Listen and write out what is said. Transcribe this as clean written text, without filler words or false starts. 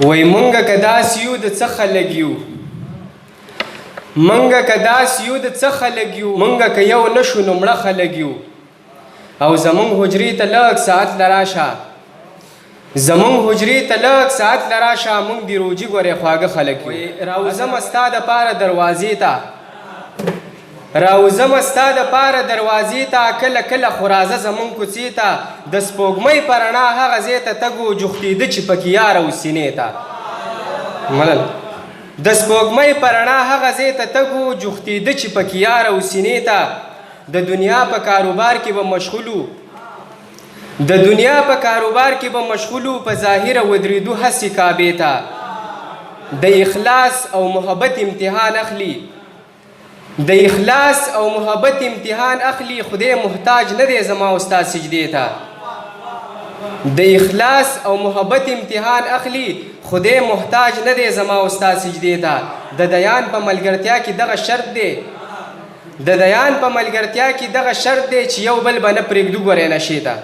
وای مونږه که داسې یو د څه خلک یو مونږه که داسې یو د څه خلک یو مونږه که یو نه شو نو مړه خلک یو او زمونږ حجرې ته لږ ساعت له راشه زمونږ حجرې ته لږ ساعت له راشه مونږ د روجي ګورې خواږه خلک یو راوځمه ستا دپاره دروازې ته راوځمه ستا دپاره دروازې ته کله کله خو راځه زمونږ کوڅې ته د سپوږمۍ په رڼا هغه ځای ته تګ جوختېده چې پکې یاره و سینې ته منل د سپوږمۍ په رڼا هغه ځای ته تګ جوختېده چې پکې یاره و سینې ته د دنیا په کاروبار کې به مشغولو د دنیا په کاروبار کې به مشغولو په ظاهره ودرېدو هسې کعبې ته د اخلاص او محبت امتحان اخلي د اخلاص او محبت امتحان اخلي خدای محتاج نه دی زما او ستا سجدې ته د اخلاص او محبت امتحان اخلي خدای محتاج نه دی زما او ستا سجدې ته د دیان په ملګرتیا کې دغه شرط دی د دیان په ملګرتیا کې دغه شرط دی چې یو بل به نه پرېږدو ګورې نشې ته